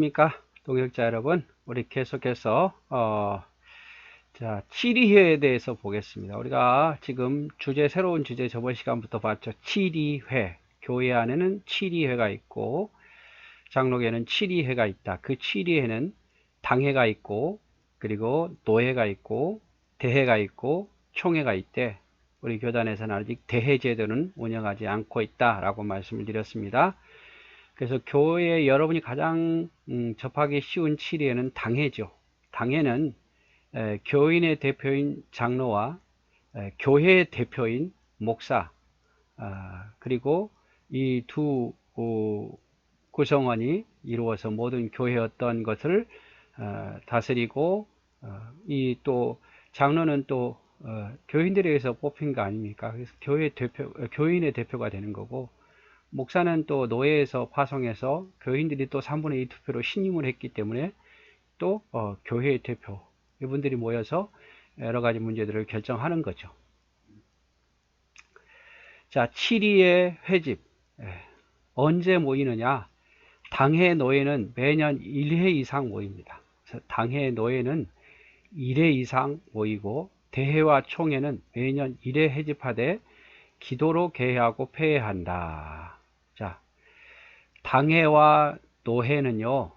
안녕하십니까 동역자 여러분, 우리 계속해서 자 7위회에 대해서 보겠습니다. 우리가 지금 새로운 주제 저번 시간부터 봤죠. 7위회, 교회 안에는 7위회가 있고 장로교에는 7위회가 있다. 그 7위회는 당회가 있고, 그리고 노회가 있고, 대회가 있고, 총회가 있대. 우리 교단에서는 아직 대회 제도는 운영하지 않고 있다라고 말씀을 드렸습니다. 그래서 교회에 여러분이 가장 접하기 쉬운 7위에는 당회죠. 당회는 교인의 대표인 장로와 교회의 대표인 목사, 그리고 이 두 구성원이 이루어서 모든 교회의 어떤 것을 다스리고, 이 또 장로는 또 교인들에 의해서 뽑힌 거 아닙니까? 그래서 교인의 대표가 되는 거고, 목사는 또 노예에서 파송해서 교인들이 또 3분의 2 투표로 신임을 했기 때문에 또 교회의 대표, 이분들이 모여서 여러 가지 문제들을 결정하는 거죠. 자, 7위의 회집. 언제 모이느냐? 당회 노예는 매년 1회 이상 모입니다. 그래서 당회 노예는 1회 이상 모이고, 대회와 총회는 매년 1회 회집하되 기도로 개회하고 폐회한다. 자, 당회와 노회는요,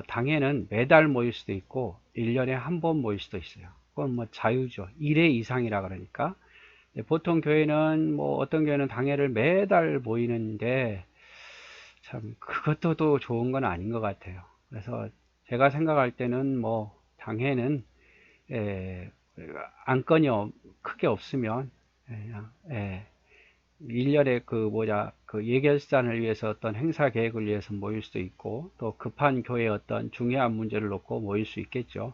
당회는 매달 모일 수도 있고 1년에 한 번 모일 수도 있어요. 그건 뭐 자유죠. 1회 이상이라 그러니까. 보통 교회는 뭐 어떤 교회는 당회를 매달 모이는데 참 그것도 또 좋은 건 아닌 것 같아요. 그래서 제가 생각할 때는 뭐 당회는 안건이 크게 없으면 그냥 1년에 그 예결산을 위해서 어떤 행사 계획을 위해서 모일 수도 있고, 또 급한 교회의 어떤 중요한 문제를 놓고 모일 수 있겠죠.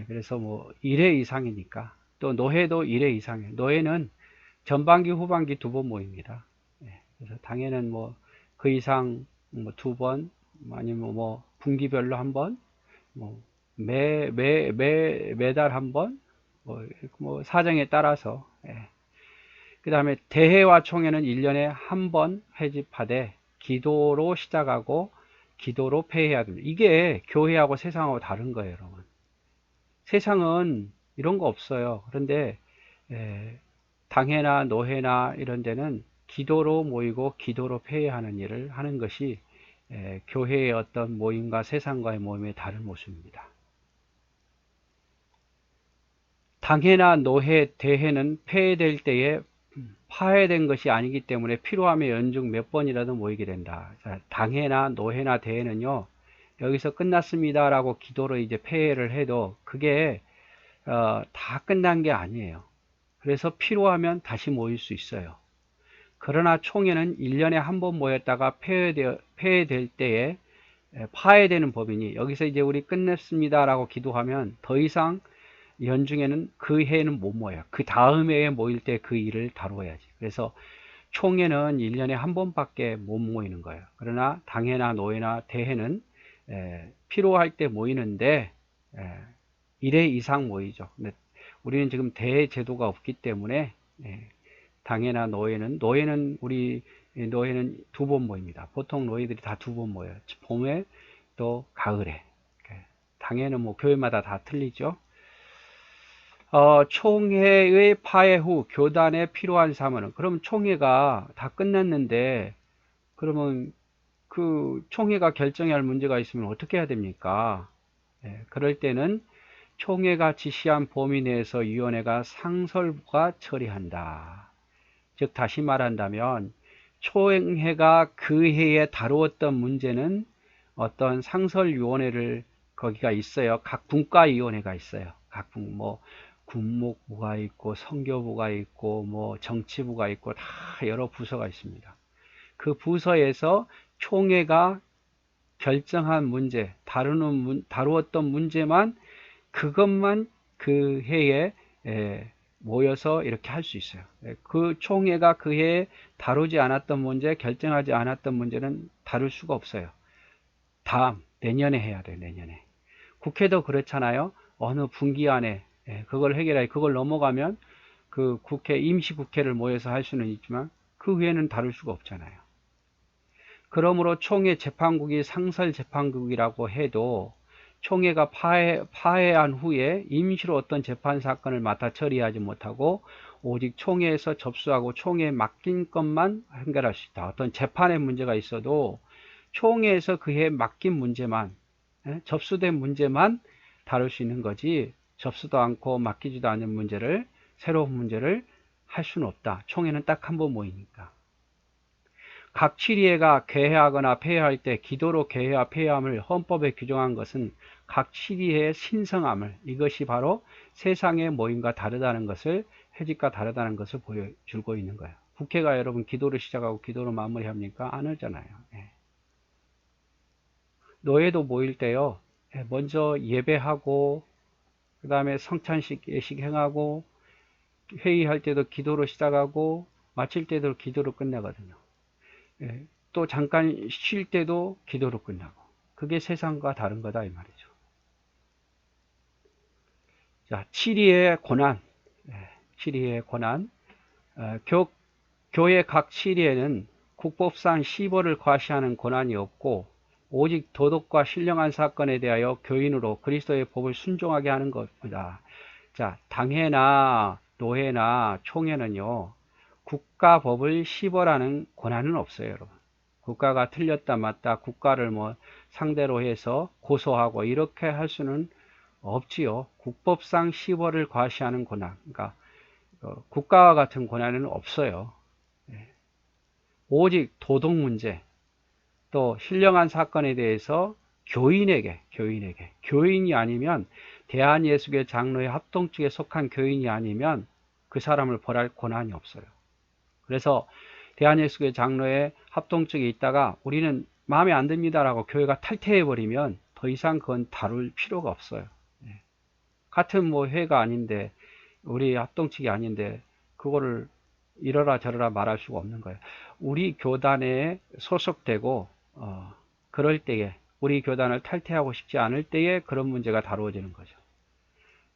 그래서 뭐 1회 이상이니까. 또 노회도 1회 이상이에요. 노회는 전반기 후반기 2번 모입니다. 그래서 당연은 뭐 그 이상 뭐 2번, 아니면 뭐 분기별로 한 번, 뭐 매달 한 번, 뭐 사정에 따라서. 그 다음에 대회와 총회는 1년에 한 번 회집하되 기도로 시작하고 기도로 폐회해야 됩니다. 이게 교회하고 세상하고 다른 거예요, 여러분. 세상은 이런 거 없어요. 그런데 당회나 노회나 이런 데는 기도로 모이고 기도로 폐회하는 일을 하는 것이 교회의 어떤 모임과 세상과의 모임의 다른 모습입니다. 당회나 노회, 대회는 폐회될 때에 파회된 것이 아니기 때문에 필요하면 연중 몇 번이라도 모이게 된다. 자, 당회나 노회나 대회는요, 여기서 끝났습니다라고 기도로 이제 폐회를 해도 그게 다 끝난 게 아니에요. 그래서 필요하면 다시 모일 수 있어요. 그러나 총회는 1년에 한 번 모였다가 폐회될 때에 파회되는 법이니, 여기서 이제 우리 끝냈습니다라고 기도하면 더 이상 연중에는 그 해에는 못 모여요. 그 다음 해에 모일 때 그 일을 다루어야지. 그래서 총회는 1년에 한 번밖에 못 모이는 거예요. 그러나 당회나 노회나 대회는 필요할 때 모이는데 1회 이상 모이죠. 근데 우리는 지금 대회 제도가 없기 때문에 당회나 노회는 우리 노회는 2번 모입니다. 보통 노회들이 다 2번 모여요. 봄에 또 가을에. 당회는 뭐 교회마다 다 틀리죠. 총회의 파회 후 교단에 필요한 사무는, 그럼 총회가 다 끝났는데 그러면 그 총회가 결정해야 할 문제가 있으면 어떻게 해야 됩니까? 그럴 때는 총회가 지시한 범위 내에서 위원회가 상설부가 처리한다. 즉 다시 말한다면 총회가 그 해에 다루었던 문제는 어떤 상설위원회를 거기가 있어요. 각 분과위원회가 있어요. 각 뭐 군목부가 있고 선교부가 있고 뭐 정치부가 있고 다 여러 부서가 있습니다. 그 부서에서 총회가 결정한 문제, 다루었던 문제만, 그것만 그 해에 모여서 이렇게 할 수 있어요. 그 총회가 그 해에 다루지 않았던 문제, 결정하지 않았던 문제는 다룰 수가 없어요. 내년에 해야 돼요, 내년에. 국회도 그렇잖아요. 어느 분기 안에 그걸 해결해, 그걸 넘어가면 그 임시국회를 모여서 할 수는 있지만 그 후에는 다룰 수가 없잖아요. 그러므로 총회 재판국이 상설 재판국이라고 해도 총회가 파해한 후에 임시로 어떤 재판 사건을 맡아 처리하지 못하고 오직 총회에서 접수하고 총회에 맡긴 것만 해결할 수 있다. 어떤 재판에 문제가 있어도 총회에서 그에 맡긴 문제만, 접수된 문제만 다룰 수 있는 거지, 접수도 않고 맡기지도 않은 문제를, 새로운 문제를 할 수는 없다. 총회는 딱 한 번 모이니까. 각 치리회가 개회하거나 폐회할 때 기도로 개회와 폐회함을 헌법에 규정한 것은 각 치리회의 신성함을, 이것이 바로 세상의 모임과 다르다는 것을, 회직과 다르다는 것을 보여주고 있는 거예요. 국회가 여러분 기도로 시작하고 기도로 마무리합니까? 안 하잖아요. 예. 노예도 모일 때요, 먼저 예배하고 그 다음에 성찬식 예식 행하고 회의할 때도 기도로 시작하고 마칠 때도 기도로 끝나거든요. 예, 또 잠깐 쉴 때도 기도로 끝나고, 그게 세상과 다른 거다 이 말이죠. 자, 7위의 고난. 7위의 고난. 교회 각 7위에는 국법상 시벌을 과시하는 고난이 없고 오직 도덕과 신령한 사건에 대하여 교인으로 그리스도의 법을 순종하게 하는 것입니다. 자, 당회나 노회나 총회는요, 국가법을 시벌하는 권한은 없어요, 여러분. 국가가 틀렸다 맞다 국가를 뭐 상대로 해서 고소하고 이렇게 할 수는 없지요. 국법상 시벌을 과시하는 권한, 그러니까 국가와 같은 권한은 없어요. 오직 도덕 문제, 또 신령한 사건에 대해서 교인이 아니면, 대한예수교 장로의 합동측에 속한 교인이 아니면 그 사람을 벌할 권한이 없어요. 그래서 대한예수교 장로의 합동측에 있다가 우리는 마음에 안 듭니다라고 교회가 탈퇴해버리면 더 이상 그건 다룰 필요가 없어요. 같은 뭐 회가 아닌데, 우리 합동측이 아닌데 그거를 이러라 저러라 말할 수가 없는 거예요. 우리 교단에 소속되고 그럴 때에, 우리 교단을 탈퇴하고 싶지 않을 때에 그런 문제가 다루어지는 거죠.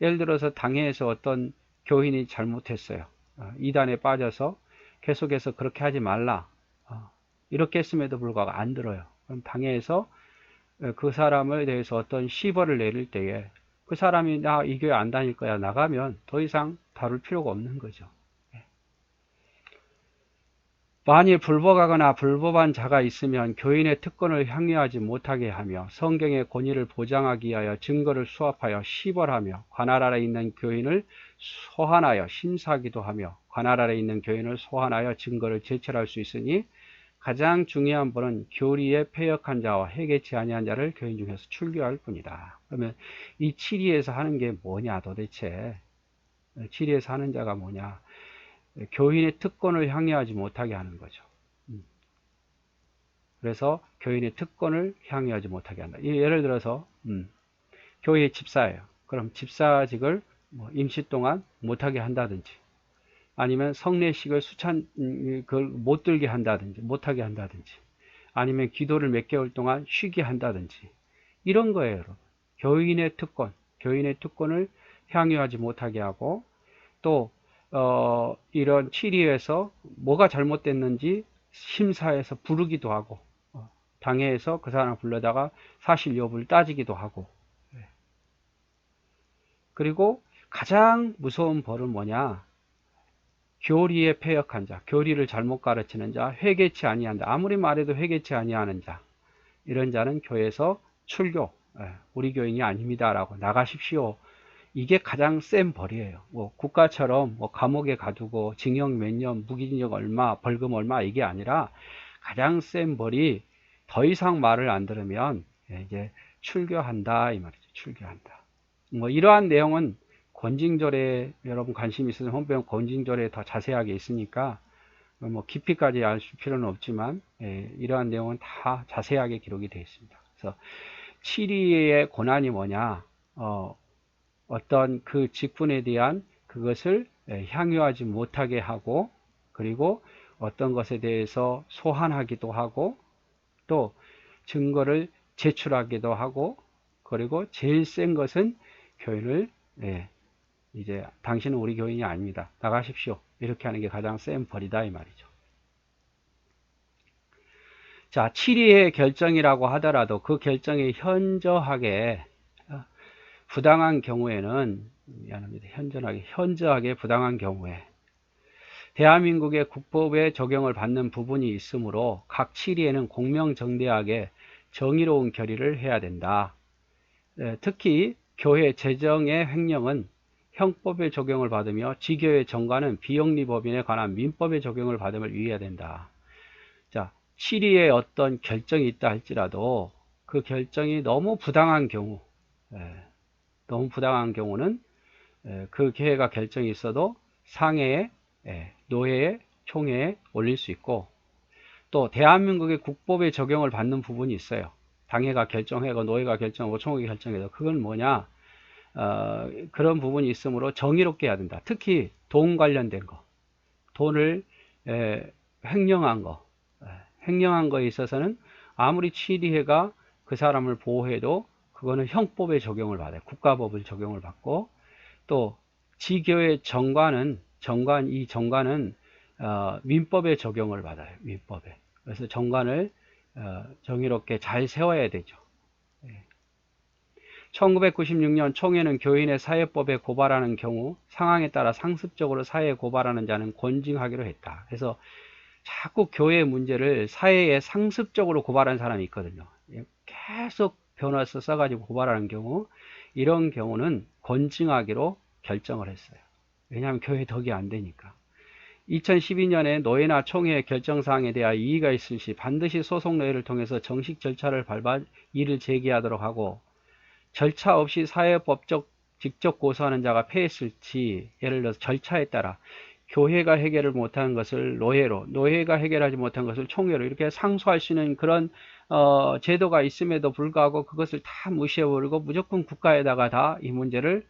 예를 들어서 당회에서 어떤 교인이 잘못했어요. 이단에 빠져서 계속해서 그렇게 하지 말라, 이렇게 했음에도 불구하고 안 들어요. 그럼 당회에서 그 사람에 대해서 어떤 시벌을 내릴 때에 그 사람이 나 이 교회 안 다닐 거야 나가면 더 이상 다룰 필요가 없는 거죠. 만일 불복하거나 불법한 자가 있으면 교인의 특권을 향유하지 못하게 하며 성경의 권위를 보장하기 위하여 증거를 수합하여 시벌하며 관할 아래 있는 교인을 소환하여 심사하기도 하며 관할 아래 있는 교인을 소환하여 증거를 제출할 수 있으니 가장 중요한 분은 교리에 패역한 자와 회개치 아니한 자를 교인 중에서 출교할 뿐이다. 그러면 이 7위에서 하는 게 뭐냐 도대체. 7위에서 하는 자가 뭐냐. 교인의 특권을 향유하지 못하게 하는 거죠. 그래서 교인의 특권을 향유하지 못하게 한다. 예를 들어서 교회 집사예요. 그럼 집사직을 뭐 임시 동안 못하게 한다든지, 아니면 성례식을 그걸 못 들게 한다든지, 못하게 한다든지, 아니면 기도를 몇 개월 동안 쉬게 한다든지, 이런 거예요, 여러분. 교인의 특권을 향유하지 못하게 하고, 또 이런 치리에서 뭐가 잘못됐는지 심사해서 부르기도 하고, 당회에서 그 사람 불러다가 사실 여부를 따지기도 하고. 그리고 가장 무서운 벌은 뭐냐. 교리에 패역한 자, 교리를 잘못 가르치는 자, 회개치 아니한 자, 아무리 말해도 회개치 아니하는 자, 이런 자는 교회에서 출교, 우리 교인이 아닙니다 라고 나가십시오. 이게 가장 센 벌이에요. 뭐 국가처럼 뭐 감옥에 가두고 징역 몇 년, 무기징역 얼마, 벌금 얼마, 이게 아니라 가장 센 벌이 더 이상 말을 안 들으면 이제 출교한다 이 말이죠. 출교한다. 뭐 이러한 내용은 권징절에, 여러분 관심 있으면 홈페이지 권징절에 더 자세하게 있으니까 뭐 깊이까지 알 필요는 없지만, 이러한 내용은 다 자세하게 기록이 되어 있습니다. 그래서 7위의 고난이 뭐냐, 어떤 그 직분에 대한 그것을 향유하지 못하게 하고, 그리고 어떤 것에 대해서 소환하기도 하고, 또 증거를 제출하기도 하고, 그리고 제일 센 것은 교인을 이제 당신은 우리 교인이 아닙니다. 나가십시오. 이렇게 하는 게 가장 센 벌이다 이 말이죠. 자, 7위의 결정이라고 하더라도 그 결정이 현저하게 부당한 경우에는, 미안합니다. 현저하게 부당한 경우에 대한민국의 국법에 적용을 받는 부분이 있으므로 각 7위에는 공명정대하게 정의로운 결의를 해야 된다. 특히 교회 재정의 횡령은 형법의 적용을 받으며 지교의 정관은 비영리법인에 관한 민법의 적용을 받음을 유의해야 된다. 자, 7위에 어떤 결정이 있다 할지라도 그 결정이 너무 부당한 경우, 너무 부당한 경우는 그 교회가 결정이 있어도 상해에, 노회에, 총회에 올릴 수 있고, 또 대한민국의 국법에 적용을 받는 부분이 있어요. 당회가 결정하고 노회가 결정하고 총회가 결정해도 그건 뭐냐, 그런 부분이 있으므로 정의롭게 해야 된다. 특히 돈 관련된 거, 돈을 횡령한 거, 횡령한 거에 있어서는 아무리 취리회가 그 사람을 보호해도 그거는 형법에 적용을 받아요. 국가법을 적용을 받고, 또 지교의 정관은 민법에 적용을 받아요. 민법에. 그래서 정관을 정의롭게 잘 세워야 되죠. 1996년 총회는 교인의 사회법에 고발하는 경우 상황에 따라 상습적으로 사회에 고발하는 자는 권징하기로 했다. 그래서 자꾸 교회 문제를 사회에 상습적으로 고발하는 사람이 있거든요. 계속 변호사 써가지고 고발하는 경우, 이런 경우는 권징하기로 결정을 했어요. 왜냐하면 교회 덕이 안 되니까. 2012년에 노회나 총회의 결정사항에 대하여 이의가 있을 시 반드시 소송노회를 통해서 정식 절차를 밟아 이를 제기하도록 하고, 절차 없이 사회법적 직접 고소하는 자가 패했을지, 예를 들어서 절차에 따라 교회가 해결을 못한 것을 노회로, 노회가 해결하지 못한 것을 총회로 이렇게 상소할 수 있는 그런 제도가 있음에도 불구하고 그것을 다 무시해버리고 무조건 국가에다가 다 이 문제를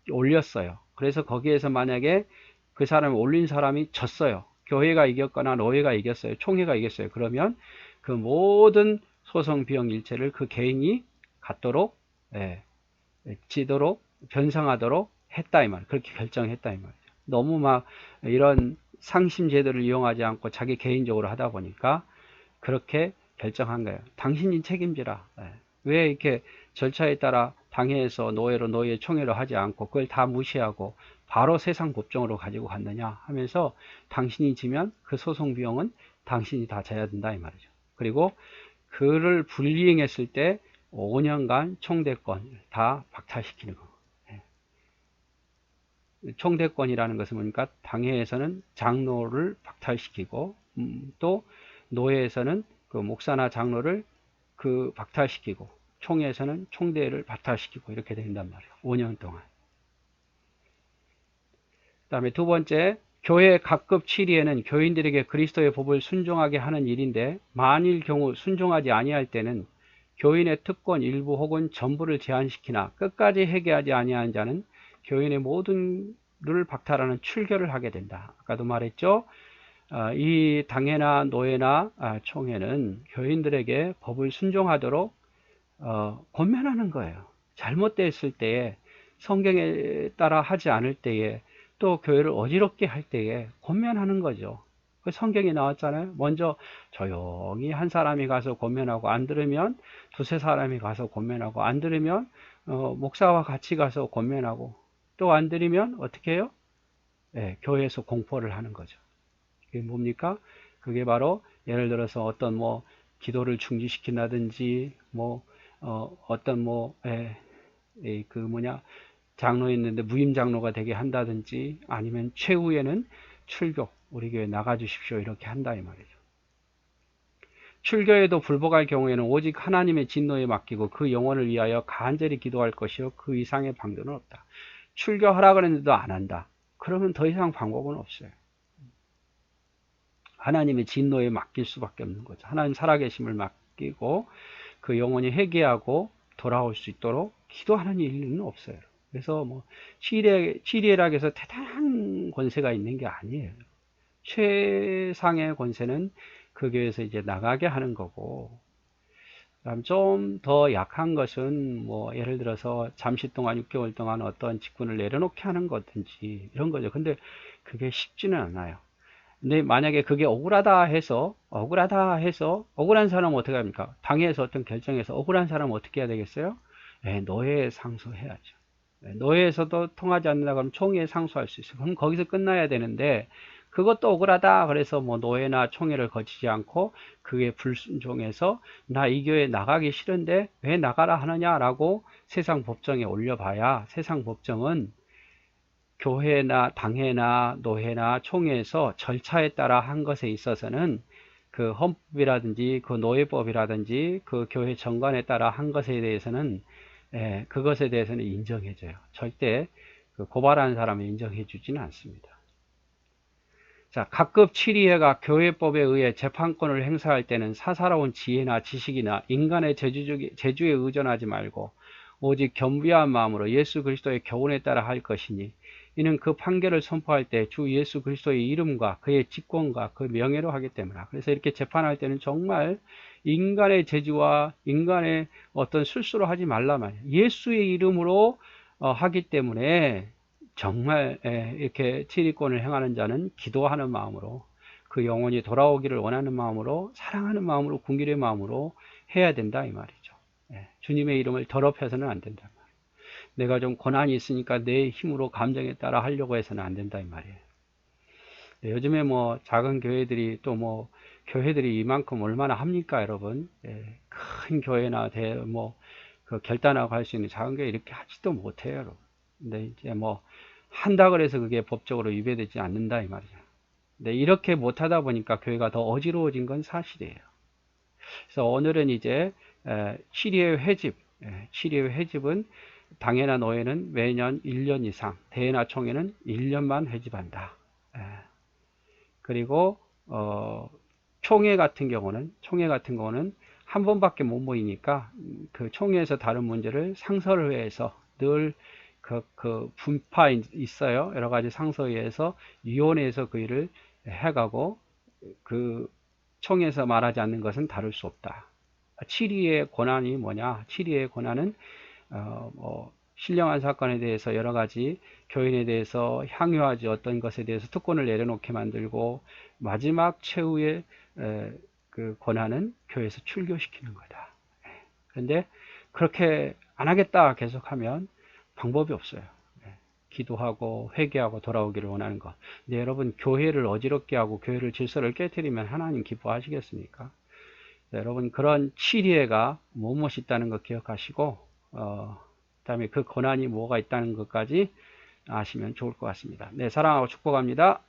올렸어요. 그래서 거기에서 만약에 그 사람이 올린 사람이 졌어요. 교회가 이겼거나 노회가 이겼어요. 총회가 이겼어요. 그러면 그 모든 소송 비용 일체를 그 개인이 갖도록, 지도록, 변상하도록 했다 이 말. 그렇게 결정했다 이 말이죠. 너무 막 이런 상심 제도를 이용하지 않고 자기 개인적으로 하다 보니까 그렇게 결정한 거예요. 당신이 책임지라. 왜 이렇게 절차에 따라 당회에서 노회로, 노회 총회로 하지 않고 그걸 다 무시하고 바로 세상 법정으로 가지고 갔느냐 하면서, 당신이 지면 그 소송 비용은 당신이 다 져야 된다 이 말이죠. 그리고 그를 불이행했을 때 5년간 총대권 다 박탈시키는 거. 총대권이라는 것은 뭡니까? 당회에서는 장로를 박탈시키고, 또 노회에서는 그 목사나 장로를 박탈시키고, 총회에서는 총대를 박탈시키고 이렇게 된단 말이에요. 5년 동안. 그 다음에 두 번째, 교회 각급 7위에는 교인들에게 그리스도의 법을 순종하게 하는 일인데, 만일 경우 순종하지 아니할 때는 교인의 특권 일부 혹은 전부를 제한시키나 끝까지 회개하지 아니한 자는 교인의 모든 를 박탈하는 출교를 하게 된다. 아까도 말했죠. 이 당회나 노회나 총회는 교인들에게 법을 순종하도록 권면하는 거예요. 잘못됐을 때에, 성경에 따라 하지 않을 때에, 또 교회를 어지럽게 할 때에 권면하는 거죠. 그 성경에 나왔잖아요. 먼저 조용히 한 사람이 가서 권면하고, 안 들으면 두세 사람이 가서 권면하고, 안 들으면 목사와 같이 가서 권면하고, 또 안 들으면 어떻게 해요? 교회에서 공포를 하는 거죠. 그게 뭡니까? 그게 바로 예를 들어서 어떤 기도를 중지시킨다든지, 장로 있는데 무임 장로가 되게 한다든지, 아니면 최후에는 출교, 우리 교회 나가주십시오 이렇게 한다 이 말이죠. 출교에도 불복할 경우에는 오직 하나님의 진노에 맡기고 그 영혼을 위하여 간절히 기도할 것이요 그 이상의 방도는 없다. 출교하라 그랬는데도 안 한다. 그러면 더 이상 방법은 없어요. 하나님의 진노에 맡길 수밖에 없는 거죠. 하나님 살아계심을 맡기고 그 영혼이 회개하고 돌아올 수 있도록 기도하는 일은 없어요. 그래서 치리애락에서 대단한 권세가 있는 게 아니에요. 최상의 권세는 그 교회에서 이제 나가게 하는 거고, 그다음 좀 더 약한 것은 예를 들어서 잠시 동안 6개월 동안 어떤 직분을 내려놓게 하는 거든지 이런 거죠. 근데 그게 쉽지는 않아요. 근데 만약에 그게 억울한 사람은 어떻게 합니까? 당에서 어떤 결정해서 억울한 사람은 어떻게 해야 되겠어요? 네, 노예에 상소해야죠. 네, 노예에서도 통하지 않는다 그러면 총회에 상소할 수 있어요. 그럼 거기서 끝나야 되는데 그것도 억울하다 그래서 뭐 노예나 총회를 거치지 않고 그게 불순종해서 나 이 교회 나가기 싫은데 왜 나가라 하느냐라고 세상 법정에 올려봐야 세상 법정은 교회나 당회나 노회나 총회에서 절차에 따라 한 것에 있어서는 그 헌법이라든지 그 노예법이라든지 그 교회 정관에 따라 한 것에 대해서는 그것에 대해서는 인정해줘요. 절대 그 고발하는 사람을 인정해 주지는 않습니다. 자, 각급 7위회가 교회법에 의해 재판권을 행사할 때는 사사로운 지혜나 지식이나 인간의 재주에 의존하지 말고 오직 겸비한 마음으로 예수 그리스도의 교훈에 따라 할 것이니 이는 그 판결을 선포할 때 주 예수 그리스도의 이름과 그의 직권과 그 명예로 하기 때문이다. 그래서 이렇게 재판할 때는 정말 인간의 재주와 인간의 어떤 술수로 하지 말라 말이에요. 예수의 이름으로 하기 때문에 정말 이렇게 치리권을 행하는 자는 기도하는 마음으로 그 영혼이 돌아오기를 원하는 마음으로 사랑하는 마음으로 궁길의 마음으로 해야 된다 이 말이죠. 주님의 이름을 더럽혀서는 안 된다. 내가 좀 고난이 있으니까 내 힘으로 감정에 따라 하려고 해서는 안 된다 이 말이에요. 요즘에 뭐 작은 교회들이 또 뭐 교회들이 이만큼 얼마나 합니까 여러분? 큰 교회나 그 결단하고 할 수 있는 작은 교회 이렇게 하지도 못해요 여러분. 근데 이제 뭐 한다 그래서 그게 법적으로 위배되지 않는다 이 말이죠. 근데 이렇게 못하다 보니까 교회가 더 어지러워진 건 사실이에요. 그래서 오늘은 이제 치리의 회집, 치리의 회집은 당회나 노회는 매년 1년 이상, 대회나 총회는 1년만 회집한다. 그리고 총회 같은 경우는 한 번밖에 못 모이니까 그 총회에서 다른 문제를 상설회에서 늘 그 분파 있어요. 여러 가지 상서회에서 위원회에서 그 일을 해가고 그 총회에서 말하지 않는 것은 다룰 수 없다. 7위의 권한이 뭐냐? 7위의 권한은 신령한 사건에 대해서 여러 가지 교인에 대해서 향유하지 어떤 것에 대해서 특권을 내려놓게 만들고 마지막 최후의 그 권한은 교회에서 출교시키는 거다. 그런데 그렇게 안 하겠다 계속하면 방법이 없어요. 기도하고 회개하고 돌아오기를 원하는 것. 근데 여러분 교회를 어지럽게 하고 교회를 질서를 깨뜨리면 하나님 기뻐하시겠습니까? 여러분 그런 치리애가 무엇이 있다는 것 기억하시고 그다음에 그 권한이 뭐가 있다는 것까지 아시면 좋을 것 같습니다. 네, 사랑하고 축복합니다.